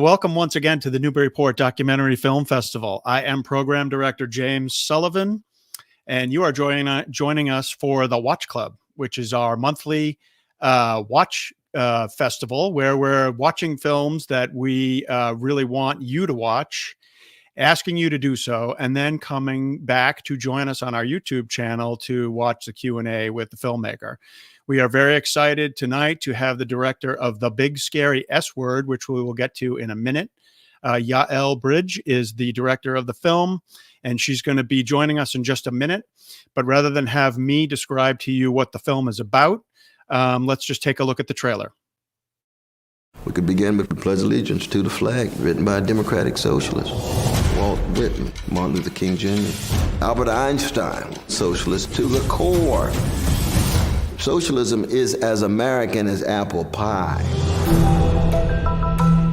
Welcome once again to the Newburyport Documentary Film Festival. I am Program Director James Sullivan, and you are joining us for the Watch Club, which is our monthly watch festival where we're watching films that we really want you to watch, asking you to do so, and then coming back to join us on our YouTube channel to watch the Q&A with the filmmaker. We are very excited tonight to have the director of The Big Scary S Word, which we will get to in a minute. Yael Bridge is the director of the film, and she's going to be joining us in just a minute. But rather than have me describe to you what the film is about, let's just take a look at the trailer. We could begin with the Pledge of Allegiance to the flag, written by a democratic socialist. Walt Whitman, Martin Luther King Jr., Albert Einstein, socialist to the core. Socialism is as American as apple pie.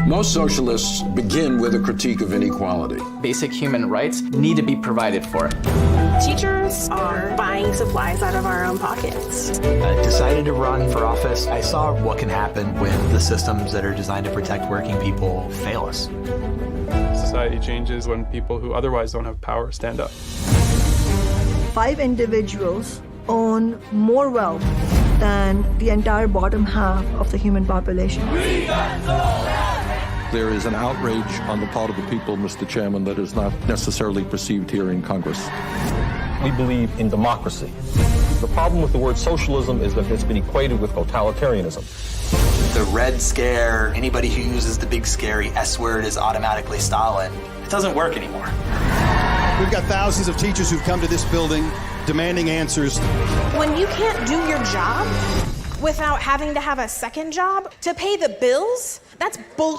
Most socialists begin with a critique of inequality. Basic human rights need to be provided for. Teachers are buying supplies out of our own pockets. I decided to run for office. I saw what can happen when the systems that are designed to protect working people fail us. Society changes when people who otherwise don't have power stand up. 5 individuals own more wealth than the entire bottom half of the human population. There is an outrage on the part of the people, Mr. Chairman, that is not necessarily perceived here in Congress. We believe in democracy. The problem with the word socialism is that it's been equated with totalitarianism. The Red Scare, anybody who uses the big scary S word is automatically Stalin. It doesn't work anymore. We've got thousands of teachers who've come to this building demanding answers. When you can't do your job without having to have a second job to pay the bills, that's bull.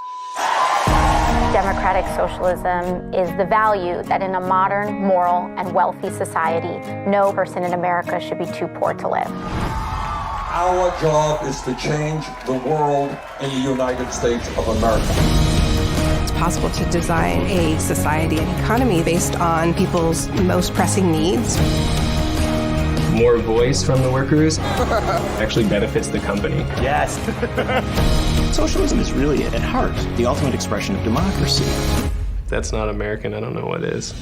Democratic socialism is the value that in a modern, moral, and wealthy society, no person in America should be too poor to live. Our job is to change the world in the United States of America. It's possible to design a society and economy based on people's most pressing needs. More voice from the workers actually benefits the company. Yes. Socialism is really, at heart, the ultimate expression of democracy. That's not American. I don't know what is.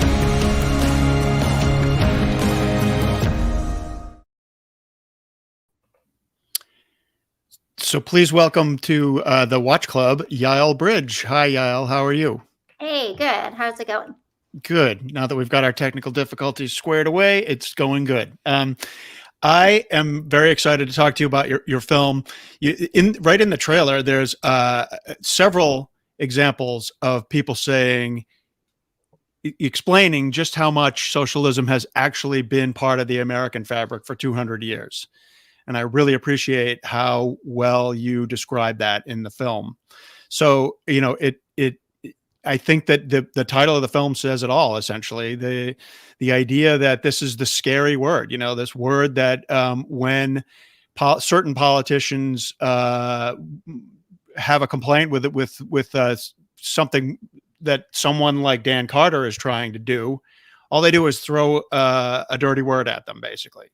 So please welcome to the Watch Club, Yael Bridge. Hi, Yael. How are you? Hey, good. How's it going? Good. Now that we've got our technical difficulties squared away, it's going good. I am very excited to talk to you about your film. Right in the trailer, there's several examples of people explaining just how much socialism has actually been part of the American fabric for 200 years. And I really appreciate how well you describe that in the film. So, you know, I think that the title of the film says it all, essentially. The idea that this is the scary word, you know, this word that when certain politicians have a complaint with something that someone like Dan Carter is trying to do, all they do is throw a dirty word at them, basically.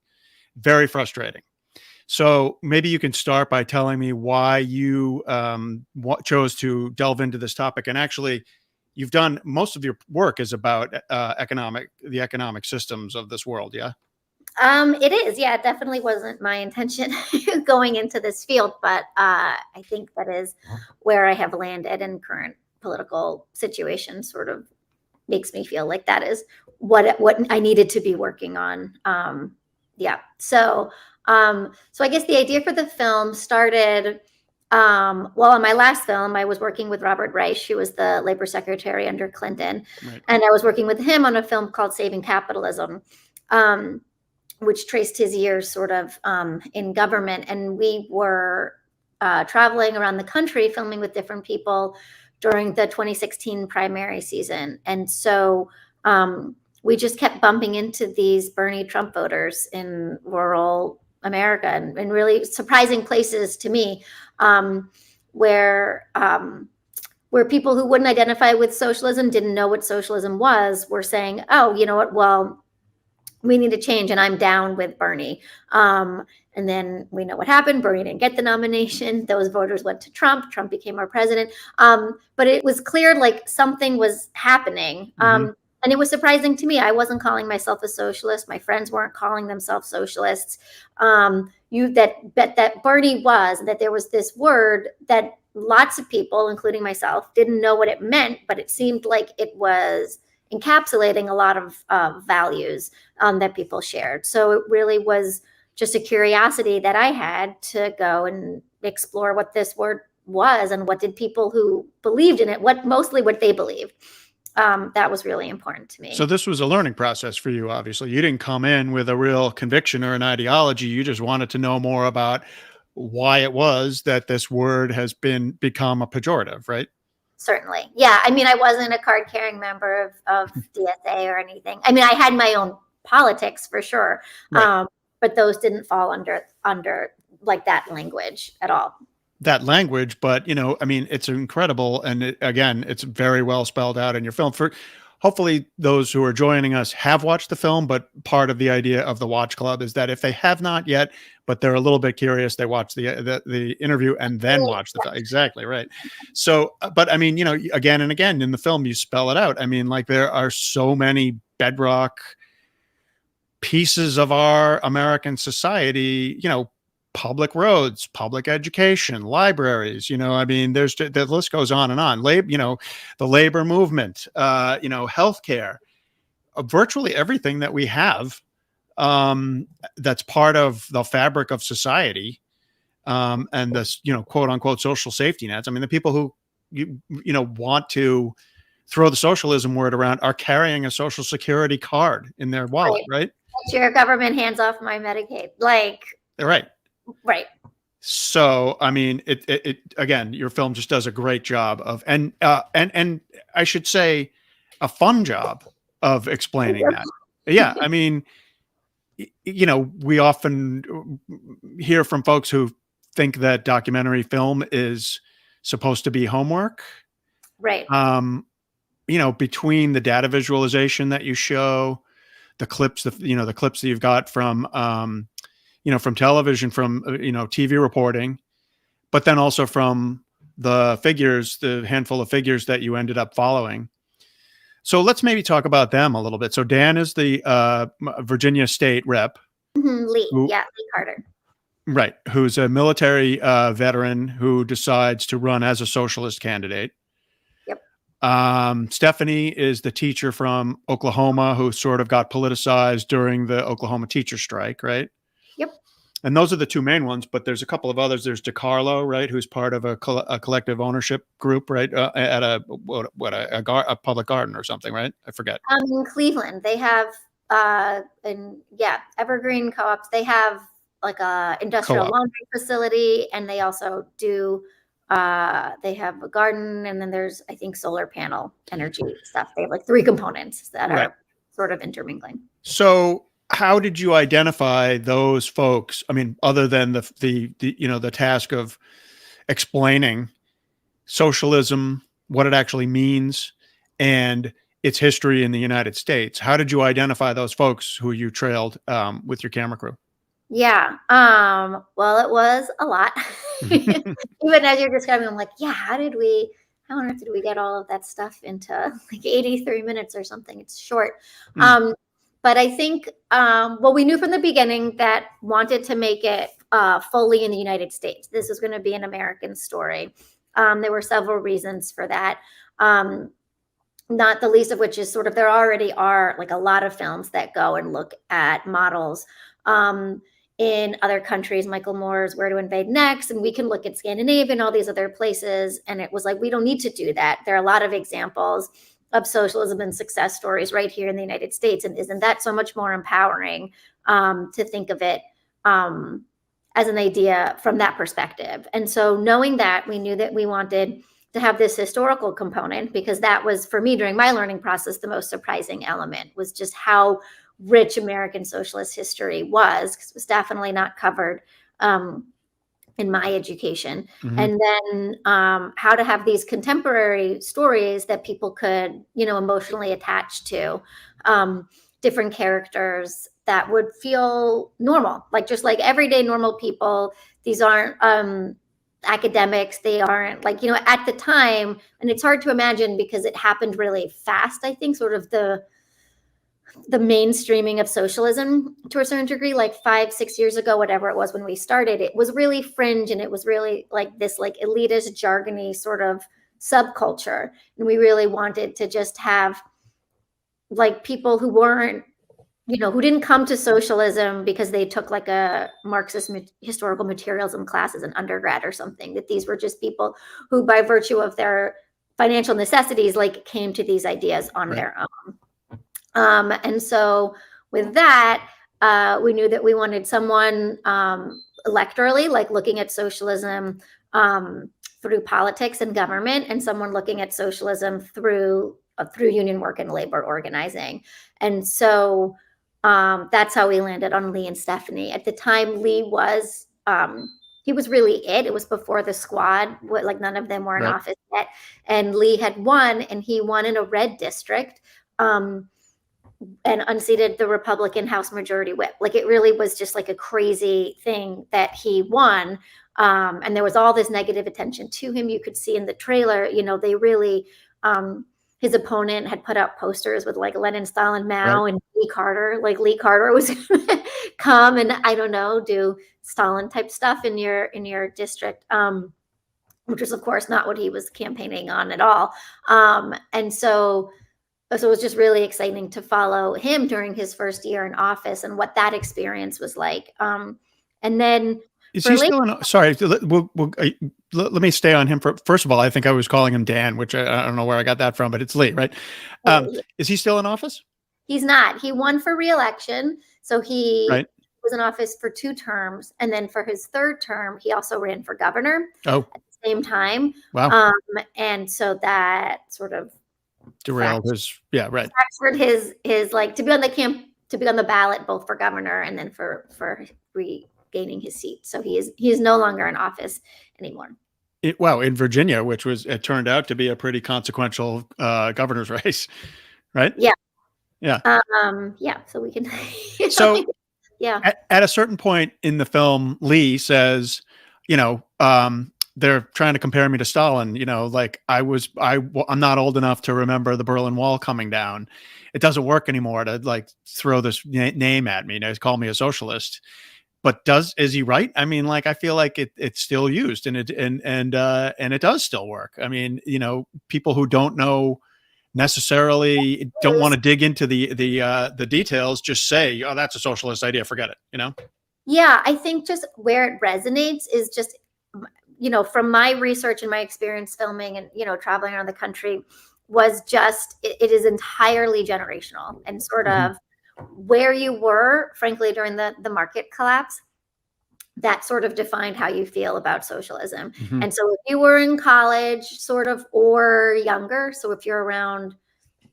Very frustrating. So maybe you can start by telling me why you chose to delve into this topic. And actually, you've done most of your work is about the economic systems of this world. Yeah. It is. Yeah, it definitely wasn't my intention going into this field, but I think that is where I have landed in current political situation. Sort of makes me feel like that is what I needed to be working on. Yeah. So I guess the idea for the film started, well, on my last film, I was working with Robert Reich, who was the labor secretary under Clinton. Right. And I was working with him on a film called Saving Capitalism, which traced his years sort of in government. And we were traveling around the country, filming with different people during the 2016 primary season. And so we just kept bumping into these Bernie Trump voters in rural America and really surprising places to me, where people who wouldn't identify with socialism, didn't know what socialism was, were saying, oh, you know what, well, we need to change, and I'm down with Bernie. And then we know what happened. Bernie didn't get the nomination. Those voters went to Trump. Trump became our president. But it was clear like something was happening. And it was surprising to me. I wasn't calling myself a socialist. My friends weren't calling themselves socialists. That Bernie was, that there was this word that lots of people, including myself, didn't know what it meant, but it seemed like it was encapsulating a lot of values that people shared. So it really was just a curiosity that I had to go and explore what this word was and what did people who believed in it, mostly what they believed. That was really important to me. So this was a learning process for you, obviously. You didn't come in with a real conviction or an ideology. You just wanted to know more about why it was that this word has become a pejorative, right? Certainly. Yeah. I mean, I wasn't a card-carrying member of DSA or anything. I mean, I had my own politics for sure. Right. But those didn't fall under like that language at all. That language, but I mean, it's incredible. And again, it's very well spelled out in your film. For hopefully those who are joining us have watched the film, but part of the idea of the Watch Club is that if they have not yet, but they're a little bit curious, they watch the interview and then watch the film. Exactly right. So, but I mean, again and again in the film, you spell it out. I mean, like there are so many bedrock pieces of our American society, public roads, public education, libraries, I mean, the list goes on and on. The labor movement, healthcare, virtually everything that we have that's part of the fabric of society, and this, quote unquote social safety nets. I mean, the people who want to throw the socialism word around are carrying a social security card in their wallet, right? Your government hands off my Medicaid, like right. Right. So, I mean, it again, your film just does a great job of, and I should say a fun job of explaining that. Yeah. I mean, we often hear from folks who think that documentary film is supposed to be homework. Right. Between the data visualization that you show, the clips, the clips that you've got from, from television, from, TV reporting, but then also from the handful of figures that you ended up following. So let's maybe talk about them a little bit. So Dan is the Virginia state rep. Lee Carter. Right. Who's a military veteran who decides to run as a socialist candidate. Stephanie is the teacher from Oklahoma who sort of got politicized during the Oklahoma teacher strike, right? Yep. And those are the two main ones, but there's a couple of others. There's DeCarlo, right, who's part of a collective ownership group, right, at a public garden or something, right? I forget. In Cleveland, they have Evergreen Co-ops. They have like a industrial laundry facility, and they also do. They have a garden, and then there's, I think, solar panel energy stuff. They have like three components that are sort of intermingling. So how did you identify those folks? I mean, other than the task of explaining socialism, what it actually means, and its history in the United States, how did you identify those folks who you trailed with your camera crew? Yeah. Well, it was a lot. Even as you're describing, I'm like, yeah, how on earth did we get all of that stuff into like 83 minutes or something? It's short. But I think, we knew from the beginning that wanted to make it fully in the United States. This was going to be an American story. There were several reasons for that. Not the least of which is sort of, there already are like a lot of films that go and look at models in other countries. Michael Moore's Where to Invade Next, and we can look at Scandinavia and all these other places. And it was like, we don't need to do that. There are a lot of examples of socialism and success stories right here in the United States. And isn't that so much more empowering to think of it as an idea from that perspective? And so knowing that, we knew that we wanted to have this historical component, because that was, for me, during my learning process, the most surprising element was just how rich American socialist history was, because it was definitely not covered in my education. And then how to have these contemporary stories that people could, emotionally attach to, different characters, that would feel normal, like just like everyday normal people. These aren't academics. They aren't like, at the time, and it's hard to imagine because it happened really fast. I think sort of the mainstreaming of socialism to a certain degree, like 5-6 years ago, whatever it was when we started, it was really fringe, and it was really like this like elitist, jargony sort of subculture. And we really wanted to just have like people who weren't, who didn't come to socialism because they took like a Marxist historical materialism class as an undergrad or something, that these were just people who, by virtue of their financial necessities, like came to these ideas on their own. And so with that, we knew that we wanted someone electorally, like looking at socialism through politics and government, and someone looking at socialism through union work and labor organizing. And so that's how we landed on Lee and Stephanie. At the time, Lee was he was really it. It was before the squad, like none of them were in office yet. And Lee had won, and he won in a red district. And unseated the Republican House Majority Whip. Like it really was just like a crazy thing that he won. And there was all this negative attention to him. You could see in the trailer, they really, his opponent had put out posters with like Lenin, Stalin, Mao, and Lee Carter. Like Lee Carter was gonna come and, I don't know, do Stalin type stuff in your district, which was of course not what he was campaigning on at all. And so it was just really exciting to follow him during his first year in office and what that experience was like. And then is he still in? Sorry, let me stay on him. First of all, I think I was calling him Dan, which I don't know where I got that from, but it's Lee, right? Is he still in office? He's not. He won for re-election. So he was in office for 2 terms. And then for his 3rd term, he also ran for governor at the same time. Wow. And so that sort of derailed his his like to be on the ballot both for governor and then for regaining his seat. So he is no longer in office anymore. In Virginia, which it turned out to be a pretty consequential governor's race, right? Yeah. So we can. So at a certain point in the film, Lee says, they're trying to compare me to Stalin, like I'm not old enough to remember the Berlin Wall coming down. It doesn't work anymore to like throw this name at me. They call me a socialist, but is he right? I mean, like, I feel like it's still used and it does still work. I mean, people who don't know necessarily don't want to dig into the details, just say, oh, that's a socialist idea. Forget it, Yeah. I think just where it resonates is just, from my research and my experience filming and, traveling around the country was just, it is entirely generational and sort of where you were, frankly, during the market collapse, that sort of defined how you feel about socialism. And so if you were in college sort of or younger, so if you're around,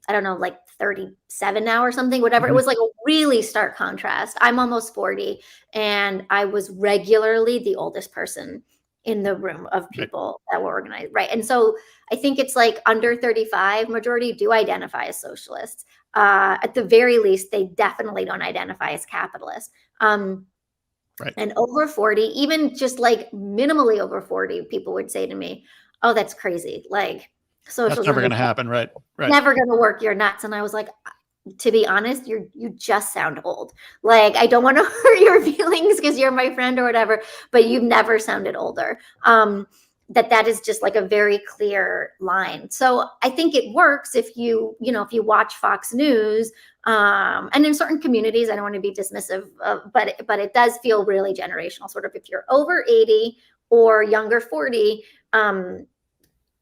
I don't know, like 37 now or something, whatever, it was like a really stark contrast. I'm almost 40 and I was regularly the oldest person in the room of people that were organized. Right. And so I think it's like under 35 majority do identify as socialists. At the very least, they definitely don't identify as capitalists. And over 40, even just like minimally over 40, people would say to me, oh, that's crazy. Like socialism. That's never going to happen. Right. Never going to work. You're nuts. And I was like, to be honest, you just sound old. Like, I don't want to hurt your feelings because you're my friend or whatever, but you've never sounded older. That is just like a very clear line. So I think it works if you watch Fox News, and in certain communities, I don't want to be dismissive, but it does feel really generational. Sort of if you're over 80 or younger 40,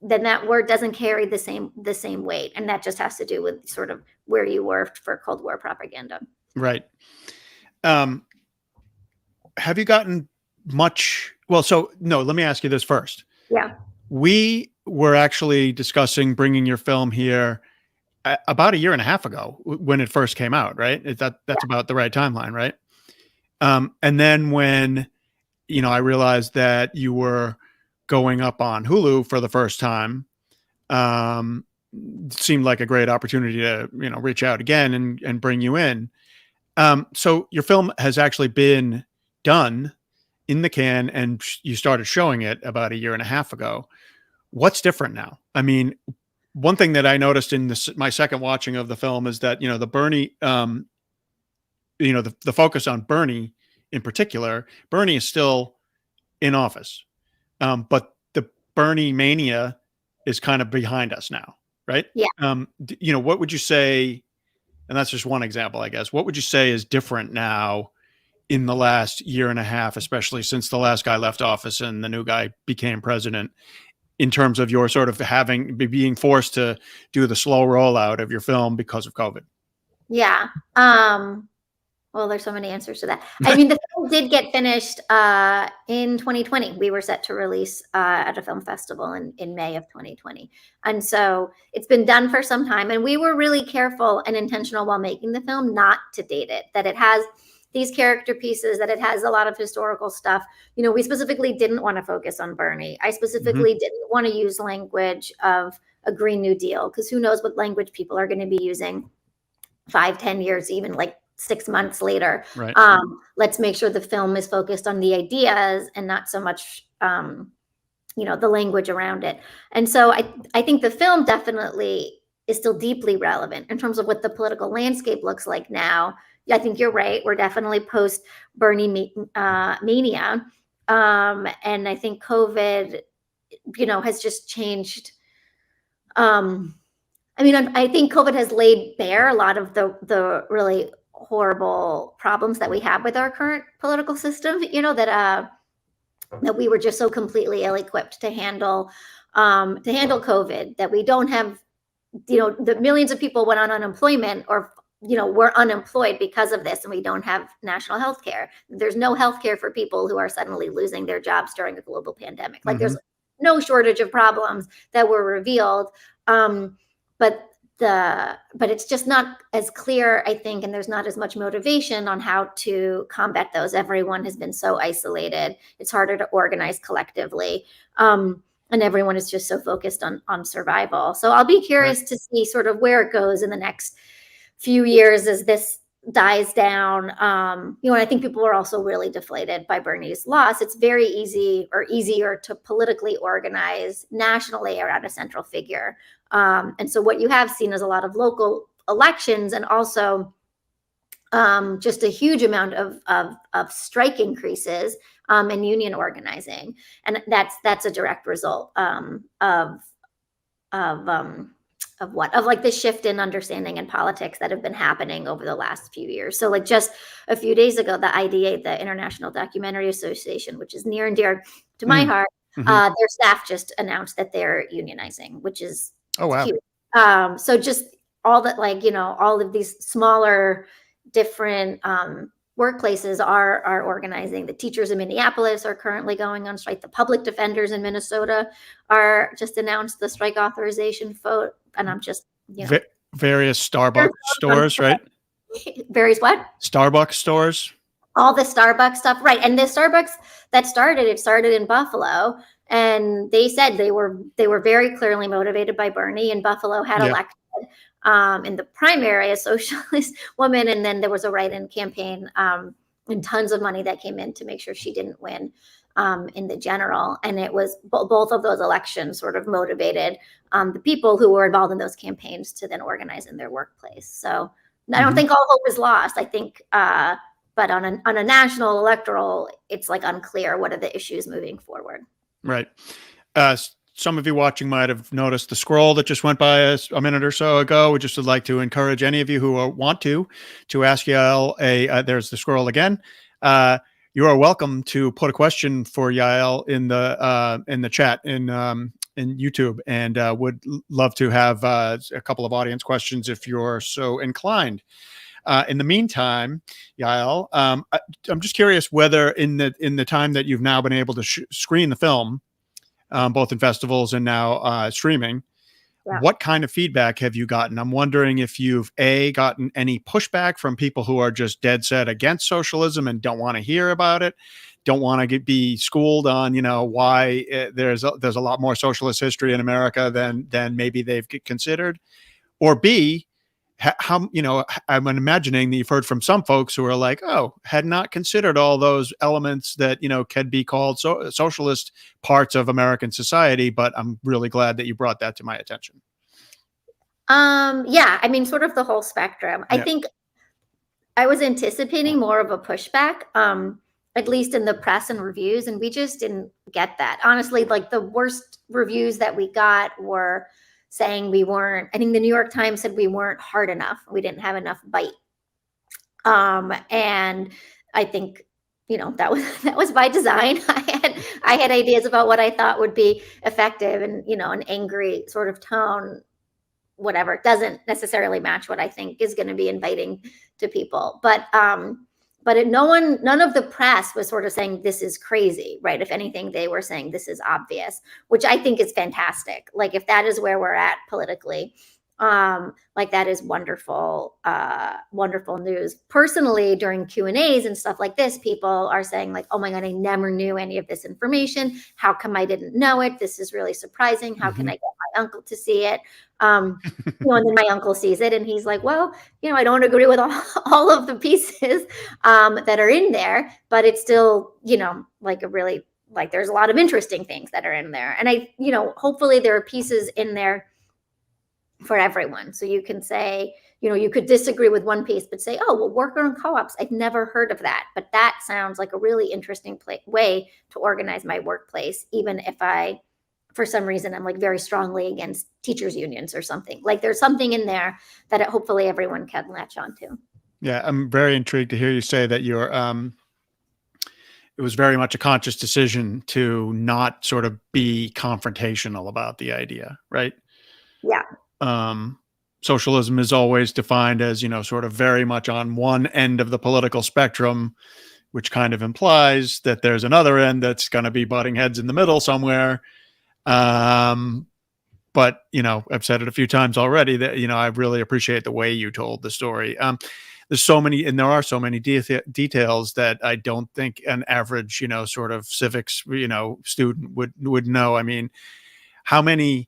then that word doesn't carry the same weight. And that just has to do with sort of where you were for Cold War propaganda. Right. Have you gotten much? Well, so no, let me ask you this first. Yeah. We were actually discussing bringing your film here about 1.5 years ago when it first came out, right? That's about the right timeline, right? And then when, I realized that you were going up on Hulu for the first time, seemed like a great opportunity to, reach out again and bring you in. So your film has actually been done in the can, and you started showing it about a year and a half ago. What's different now? I mean, one thing that I noticed in my second watching of the film is that, the Bernie, the focus on Bernie in particular. Bernie is still in office, but the Bernie mania is kind of behind us now, right? Yeah. What would you say, and that's just one example, I guess, what would you say is different now in the last year and a half, especially since the last guy left office and the new guy became president, in terms of your sort of being forced to do the slow rollout of your film because of COVID? Yeah. Well, there's so many answers to that. I mean, the film did get finished in 2020. We were set to release at a film festival in May of 2020. And so it's been done for some time. And we were really careful and intentional while making the film not to date it, that it has these character pieces, that it has a lot of historical stuff. We specifically didn't want to focus on Bernie. I specifically didn't want to use language of a Green New Deal, because who knows what language people are going to be using 5-10 years, even like 6 months later. Right. Let's make sure the film is focused on the ideas and not so much, the language around it. And so I think the film definitely is still deeply relevant in terms of what the political landscape looks like now. I think you're right. We're definitely post Bernie mania. And I think COVID, has just changed. I think COVID has laid bare a lot of the really horrible problems that we have with our current political system, that we were just so completely ill-equipped to handle COVID, that we don't have, the millions of people went on unemployment or, were unemployed because of this, and we don't have national health care. There's no health care for people who are suddenly losing their jobs during a global pandemic. Like there's no shortage of problems that were revealed. But it's just not as clear, I think, and there's not as much motivation on how to combat those. Everyone has been so isolated. It's harder to organize collectively. And everyone is just so focused on survival. So I'll be curious to see sort of where it goes in the next few years as this dies down. And I think people are also really deflated by Bernie's loss. It's very easier to politically organize nationally around a central figure. And so what you have seen is a lot of local elections, and also just a huge amount of strike increases and union organizing. And that's a direct result of like the shift in understanding in politics that have been happening over the last few years. So like just a few days ago, the IDA, the International Documentary Association, which is near and dear to my heart, their staff just announced that they're unionizing, which is huge. So just all that, all of these smaller different workplaces are organizing. The teachers in Minneapolis are currently going on strike. The public defenders in Minnesota are just announced the strike authorization vote. And I'm just, various Starbucks stores, right? Various what? Starbucks stores. All the Starbucks stuff, right? And the Starbucks that started in Buffalo, and they said they were very clearly motivated by Bernie. And Buffalo had elected in the primary a socialist woman, and then there was a write-in campaign and tons of money that came in to make sure she didn't win in the general. And it was both of those elections sort of motivated the people who were involved in those campaigns to then organize in their workplace. So I don't think all hope is lost. I think, but on a national electoral, it's like unclear what are the issues moving forward. Right. Some of you watching might have noticed the scroll that just went by us a minute or so ago. We just would like to encourage any of you who want to ask Yael there's the scroll again. You are welcome to put a question for Yael in the chat in YouTube, and would love to have a couple of audience questions if you're so inclined. In the meantime, Yael, I'm just curious whether in the time that you've now been able to screen the film, both in festivals and now streaming, what kind of feedback have you gotten? I'm wondering if you've gotten any pushback from people who are just dead set against socialism and don't want to hear about it, don't want to be schooled on, why there's a lot more socialist history in America than maybe they've considered, or B, how, I'm imagining that you've heard from some folks who are like, oh, had not considered all those elements that, could be called socialist parts of American society, but I'm really glad that you brought that to my attention. Yeah, I mean, sort of the whole spectrum. I think I was anticipating more of a pushback, at least in the press and reviews, and we just didn't get that. Honestly, like the worst reviews that we got were saying we weren't, I think the New York Times said we weren't hard enough. We didn't have enough bite. And I think, that was by design. I had ideas about what I thought would be effective, and, an angry sort of tone, whatever, doesn't necessarily match what I think is going to be inviting to people. But none of the press was sort of saying this is crazy, right? If anything, they were saying this is obvious, which I think is fantastic. Like if that is where we're at politically, like that is wonderful, wonderful news. Personally, during Q&As and stuff like this, people are saying like, oh my God, I never knew any of this information. How come I didn't know it? This is really surprising. How can I get my uncle to see it? And then my uncle sees it and he's like, well, I don't agree with all of the pieces that are in there, but it's still, like a really, like there's a lot of interesting things that are in there. And I, hopefully there are pieces in there for everyone. So you can say, you could disagree with one piece, but say, oh, well, worker and co-ops, I've never heard of that. But that sounds like a really interesting way to organize my workplace, even if I, for some reason, I'm like very strongly against teachers unions or something. Like there's something in there that hopefully everyone can latch onto. Yeah, I'm very intrigued to hear you say that it was very much a conscious decision to not sort of be confrontational about the idea, right? Yeah. Socialism is always defined as, sort of very much on one end of the political spectrum, which kind of implies that there's another end that's going to be butting heads in the middle somewhere. But, I've said it a few times already that, I really appreciate the way you told the story. There's so many, and there are so many details that I don't think an average, sort of civics, student would know. I mean, how many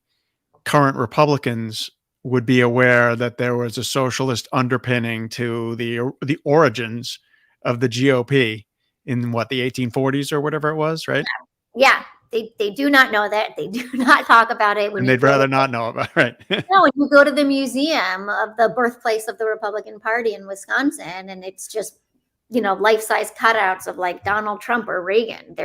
current Republicans would be aware that there was a socialist underpinning to the origins of the GOP in the 1840s or whatever it was, right? Yeah. They do not know that. They do not talk about it. And they'd rather not know about it, right? No, when you go to the museum of the birthplace of the Republican Party in Wisconsin, and it's just, life-size cutouts of like Donald Trump or Reagan.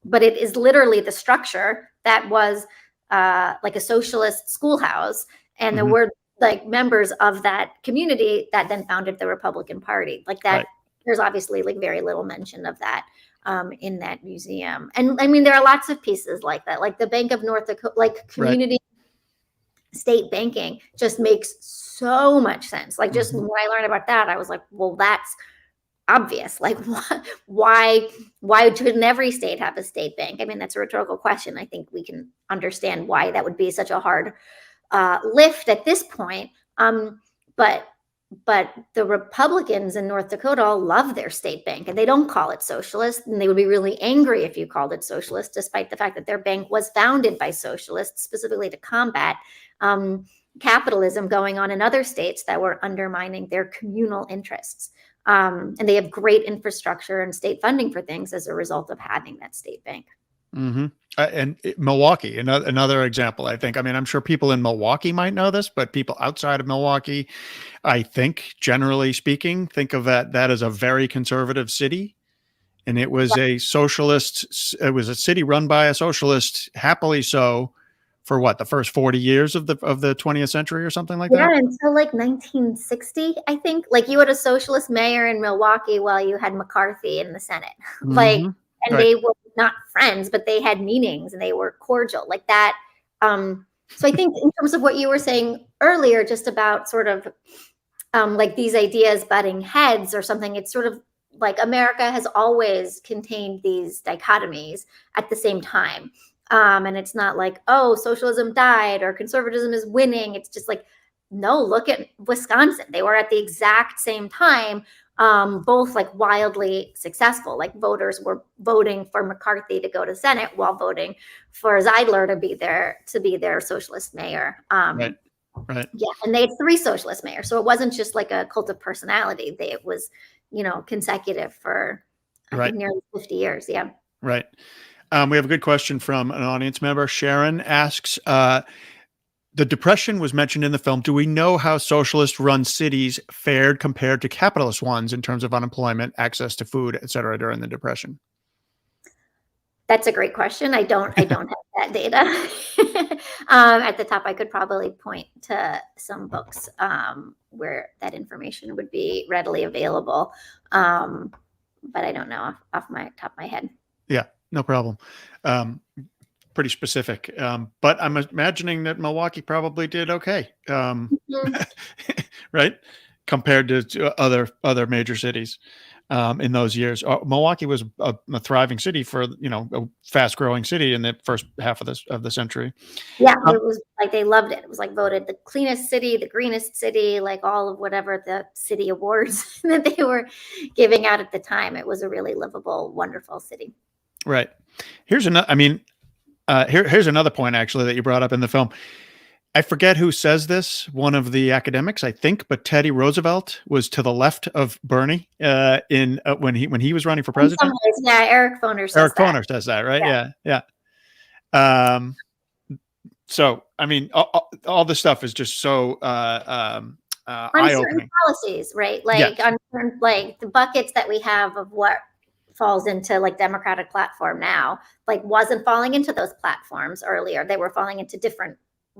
But it is literally the structure that was like a socialist schoolhouse. And there were like members of that community that then founded the Republican Party. Like that, there's obviously like very little mention of that in that museum. And I mean, there are lots of pieces like that, like the Bank of North Dakota, like community state banking just makes so much sense. Like just when I learned about that, I was like, well, that's obvious. Like why shouldn't every state have a state bank? I mean, that's a rhetorical question. I think we can understand why that would be such a hard lift at this point. But the Republicans in North Dakota all love their state bank, and they don't call it socialist. And they would be really angry if you called it socialist, despite the fact that their bank was founded by socialists specifically to combat capitalism going on in other states that were undermining their communal interests. And they have great infrastructure and state funding for things as a result of having that state bank. And Milwaukee, another example, I think. I mean, I'm sure people in Milwaukee might know this, but people outside of Milwaukee, I think, generally speaking, think of that as a very conservative city. And it was a socialist, it was a city run by a socialist, happily so, for the first 40 years of the 20th century or something like that? Yeah, until like 1960, I think. Like you had a socialist mayor in Milwaukee while you had McCarthy in the Senate. And they were not friends, but they had meetings and they were cordial like that. So I think in terms of what you were saying earlier, just about sort of like these ideas butting heads or something, it's sort of like America has always contained these dichotomies at the same time. And it's not like, oh, socialism died or conservatism is winning. It's just like, no, look at Wisconsin. They were at the exact same time, both like wildly successful. Like voters were voting for McCarthy to go to Senate while voting for Zeidler to be their socialist mayor. Right. Yeah, and they had 3 socialist mayors, so it wasn't just like a cult of personality. It was, consecutive for I Right. think nearly 50 years. Yeah. Right. We have a good question from an audience member. Sharon asks, the Depression was mentioned in the film. Do we know how socialist-run cities fared compared to capitalist ones in terms of unemployment, access to food, et cetera, during the Depression? That's a great question. I don't have that data. At the top, I could probably point to some books where that information would be readily available. But I don't know off my top of my head. Yeah, no problem. Pretty specific. But I'm imagining that Milwaukee probably did okay. Right? Compared to other major cities. In those years, Milwaukee was a thriving city for, a fast growing city in the first half of the century. Yeah, it was like they loved it. It was like voted the cleanest city, the greenest city, like all of whatever the city awards that they were giving out at the time. It was a really livable, wonderful city. Right. Here's another. I mean, here's another point actually that you brought up in the film. I forget who says this, one of the academics, I think, but Teddy Roosevelt was to the left of Bernie when he was running for president. In some ways, yeah, Eric Foner says that, right? Yeah. So, I mean, all this stuff is just so eye-opening. Policies, right? Like, like the buckets that we have of what falls into like Democratic platform now, like wasn't falling into those platforms earlier. They were falling into different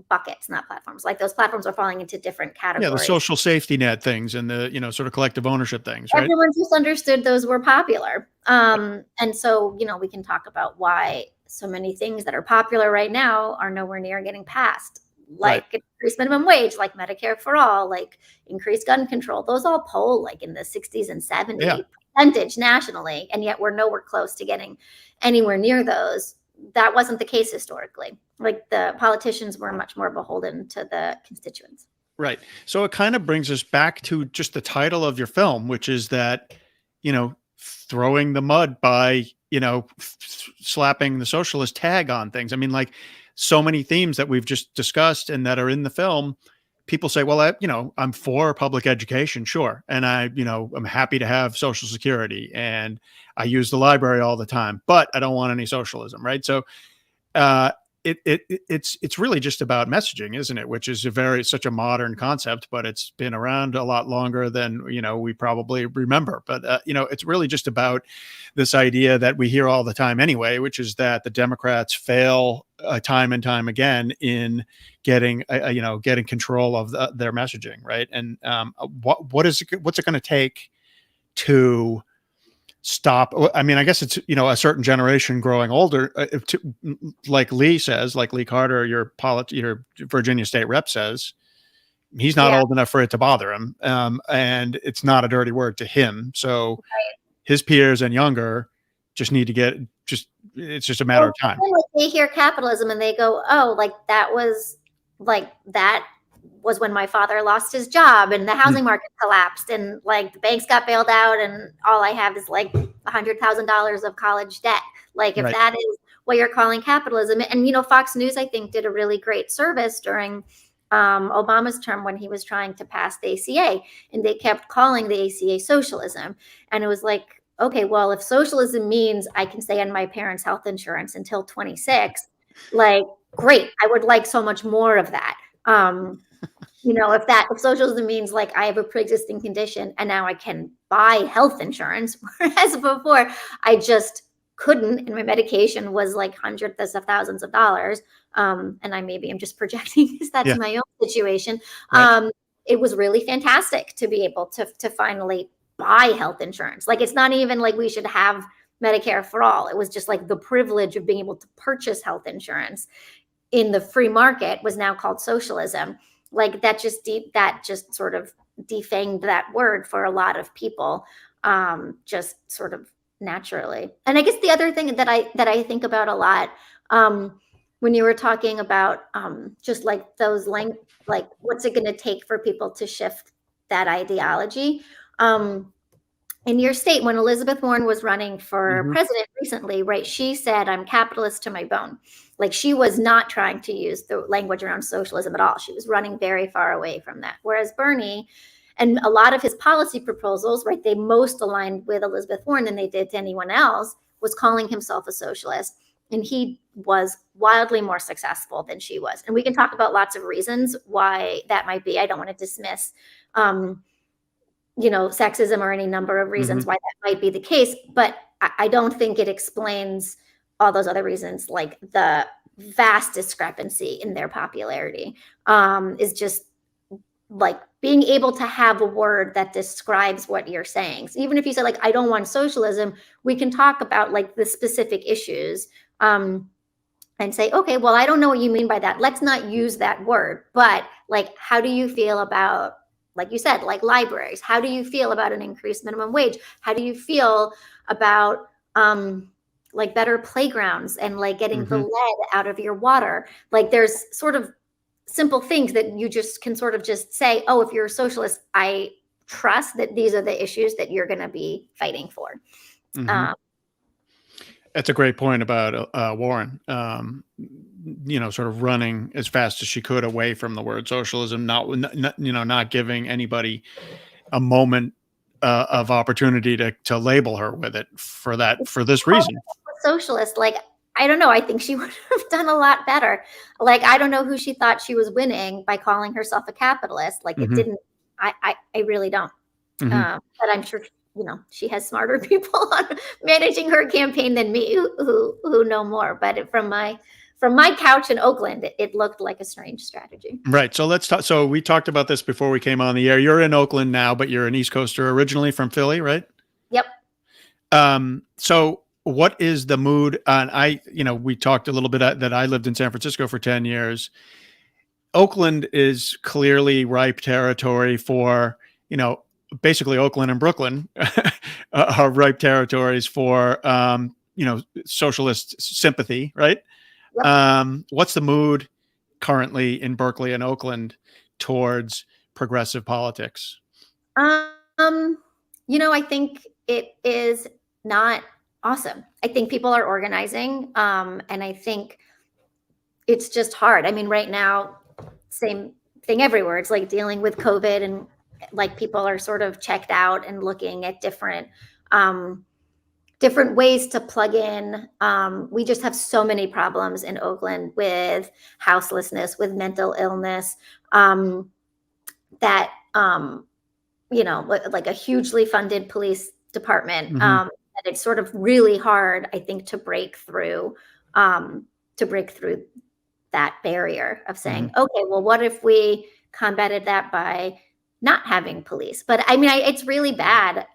buckets, not platforms. Like those platforms are falling into different categories. Yeah, the social safety net things and the, sort of collective ownership things, right? Everyone just understood those were popular. And so, we can talk about why so many things that are popular right now are nowhere near getting passed. Like increased minimum wage, like Medicare for all, like increased gun control. Those all poll like in the 60s and 70s percentage nationally. And yet we're nowhere close to getting anywhere near those. That wasn't the case historically. Like the politicians were much more beholden to the constituents. Right. So it kind of brings us back to just the title of your film, which is that, throwing the mud by, slapping the socialist tag on things. I mean, like so many themes that we've just discussed and that are in the film, people say, well, I'm for public education. Sure. And I'm happy to have Social Security and I use the library all the time, but I don't want any socialism. Right. So, it's really just about messaging, isn't it? Which is such a modern concept, but it's been around a lot longer than, we probably remember. But, it's really just about this idea that we hear all the time anyway, which is that the Democrats fail time and time again in getting control of their messaging. Right. And what's it going to take to stop? I mean, I guess it's, a certain generation growing older, like Lee Carter, your Virginia state rep says, he's not old enough for it to bother him. And it's not a dirty word to him. So his peers and younger just need to it's just a matter of time. They hear capitalism and they go, oh, that was when my father lost his job and the housing market collapsed and like the banks got bailed out and all I have is like $100,000 of college debt. Like if that is what you're calling capitalism. And, Fox News, I think, did a really great service during Obama's term when he was trying to pass the ACA, and they kept calling the ACA socialism. And it was like, okay, well, if socialism means I can stay on my parents' health insurance until 26, like, great. I would like so much more of that. If socialism means like I have a pre-existing condition and now I can buy health insurance, whereas before I just couldn't, and my medication was like hundreds of thousands of dollars. And I'm just projecting because that's my own situation. Right. It was really fantastic to be able to finally buy health insurance. Like it's not even like we should have Medicare for all. It was just like the privilege of being able to purchase health insurance in the free market was now called socialism. Like that just sort of defanged that word for a lot of people, just sort of naturally. And I guess the other thing that I think about a lot, when you were talking about just like those like what's it going to take for people to shift that ideology? in your state, when Elizabeth Warren was running for Mhm. president recently, right, she said, I'm capitalist to my bone. Like, she was not trying to use the language around socialism at all. She was running very far away from that. Whereas Bernie and a lot of his policy proposals, right, they most aligned with Elizabeth Warren than they did to anyone else, was calling himself a socialist. And he was wildly more successful than she was. And we can talk about lots of reasons why that might be. I don't want to dismiss sexism or any number of reasons why that might be the case, but I don't think it explains all those other reasons, like the vast discrepancy in their popularity is just like being able to have a word that describes what you're saying. So even if you say, like, I don't want socialism, we can talk about like the specific issues and say, okay, well, I don't know what you mean by that. Let's not use that word, but like, how do you feel about, like you said, like libraries? How do you feel about an increased minimum wage? How do you feel about like better playgrounds and like getting the lead out of your water? Like, there's sort of simple things that you just can sort of just say, oh, if you're a socialist, I trust that these are the issues that you're going to be fighting for. That's a great point about Warren. Sort of running as fast as she could away from the word socialism, not giving anybody a moment of opportunity to label her with it for this reason. Socialist, like, I don't know. I think she would have done a lot better. Like, I don't know who she thought she was winning by calling herself a capitalist. Like, it didn't. I really don't. But I'm sure she has smarter people on managing her campaign than me who know more. But from my couch in Oakland, it looked like a strange strategy. Right. So let's talk. So we talked about this before we came on the air. You're in Oakland now, but you're an East Coaster originally from Philly, right? Yep. So what is the mood? And we talked a little bit that I lived in San Francisco for 10 years. Oakland is clearly ripe territory for, basically Oakland and Brooklyn are ripe territories for, socialist sympathy, right? Yep. What's the mood currently in Berkeley and Oakland towards progressive politics? I think it is not awesome. I think people are organizing, and I think it's just hard. I mean, right now, same thing everywhere. It's like dealing with COVID, and like people are sort of checked out and looking at different ways to plug in. We just have so many problems in Oakland with houselessness, with mental illness, that like a hugely funded police department. And it's sort of really hard, I think, to break through that barrier of saying, okay, well, what if we combated that by not having police? But I mean, it's really bad.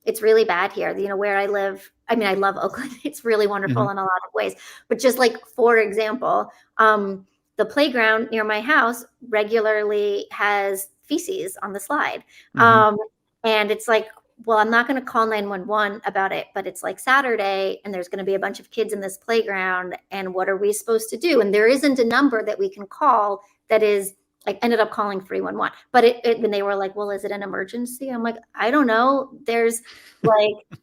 It's really bad here. Where I live, I mean, I love Oakland. It's really wonderful in a lot of ways. But just like, for example, the playground near my house regularly has feces on the slide. And it's like, well, I'm not going to call 911 about it, but it's like Saturday and there's going to be a bunch of kids in this playground. And what are we supposed to do? And there isn't a number that we can call that is, like, ended up calling 311. But when they were like, well, is it an emergency? I'm like, I don't know. There's like,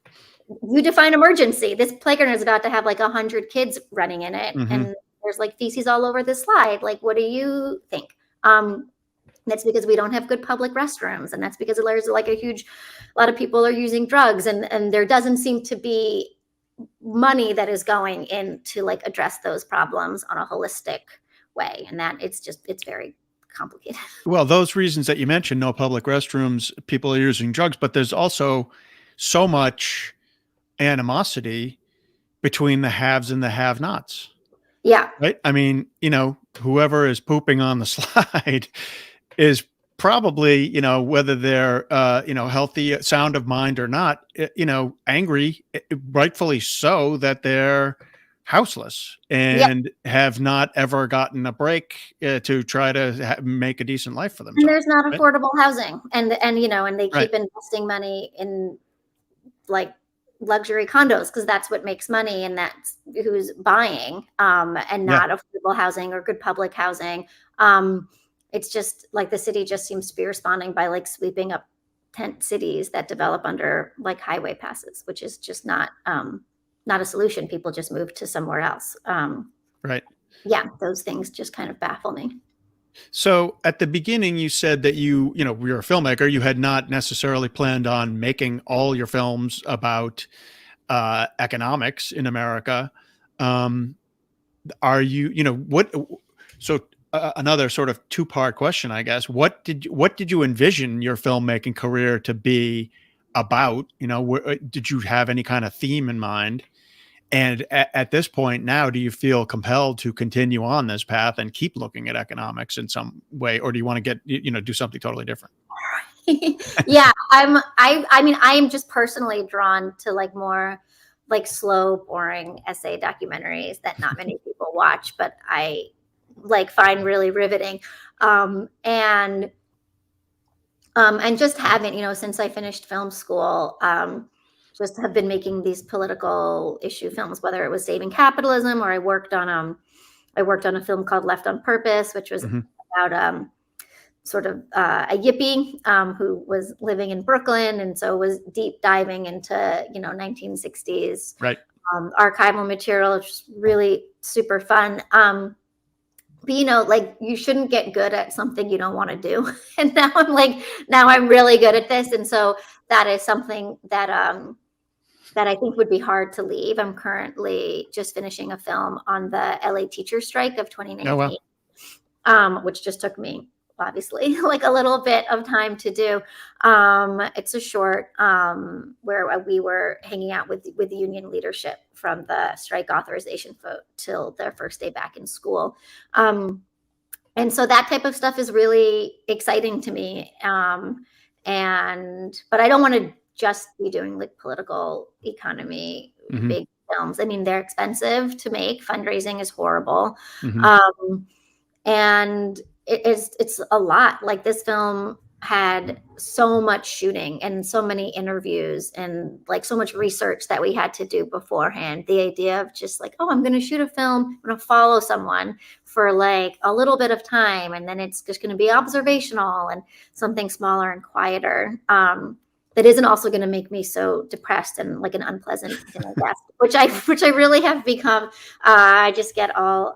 you define emergency. This playground is about to have like 100 kids running in it. And there's like feces all over the slide. Like, what do you think? That's because we don't have good public restrooms. And that's because there's like a lot of people are using drugs. And there doesn't seem to be money that is going in to like address those problems on a holistic way. And that it's very complicated. Well, those reasons that you mentioned, no public restrooms, people are using drugs, but there's also so much animosity between the haves and the have-nots. Yeah. Right. I mean, whoever is pooping on the slide is probably, whether they're, healthy, sound of mind or not, angry, rightfully so, that they're houseless and have not ever gotten a break to try to make a decent life for themselves. And there's not affordable housing, and they keep investing money in like luxury condos because that's what makes money, and that's who's buying, and not affordable housing or good public housing. It's just like the city just seems to be responding by like sweeping up tent cities that develop under like highway passes, which is just not a solution. People just move to somewhere else. Right. Yeah, those things just kind of baffle me. So at the beginning, you said that you're a filmmaker. You had not necessarily planned on making all your films about economics in America. Are another sort of two-part question, I guess. What did you envision your filmmaking career to be about? Did you have any kind of theme in mind? And at this point now, do you feel compelled to continue on this path and keep looking at economics in some way, or do you want to do something totally different? Yeah, I mean, I am just personally drawn to like more like slow, boring essay documentaries that not many people watch, but I like find really riveting. And just haven't, since I finished film school, just have been making these political issue films, whether it was Saving Capitalism or I worked on a film called Left on Purpose, which was about sort of a yippie who was living in Brooklyn, and so was deep diving into 1960s archival material, which is really super fun. But like you shouldn't get good at something you don't want to do, and now I'm really good at this, and so that is something that I think would be hard to leave. I'm currently just finishing a film on the LA teacher strike of 2019, which just took me obviously like a little bit of time to do. It's a short where we were hanging out with the union leadership from the strike authorization vote till their first day back in school. And so that type of stuff is really exciting to me. But I don't want to just be doing like political economy, big films. I mean, they're expensive to make. Fundraising is horrible. And it's a lot. Like this film had so much shooting and so many interviews and like so much research that we had to do beforehand. The idea of just like, oh, I'm going to shoot a film, I'm going to follow someone for like a little bit of time, and then it's just going to be observational and something smaller and quieter. That isn't also going to make me so depressed and like an unpleasant guest, which I really have become. I just get all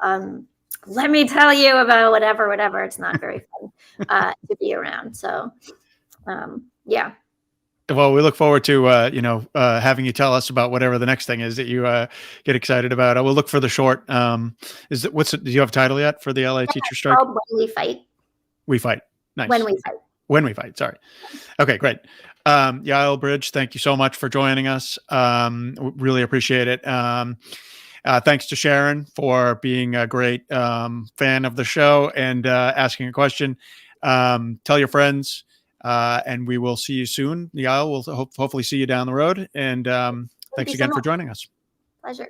let me tell you about whatever. It's not very fun to be around. So, yeah. Well, we look forward to having you tell us about whatever the next thing is that you get excited about. I will look for the short. Do you have a title yet for the LA teacher strike? Called When We Fight. We Fight. Nice. When We Fight. When We Fight. Sorry. Okay, great. Yael Bridge, thank you so much for joining us. Really appreciate it. Thanks to Sharon for being a great fan of the show and asking a question. Tell your friends, and we will see you soon. Yael, we'll hopefully see you down the road. And thanks again for joining us. Pleasure.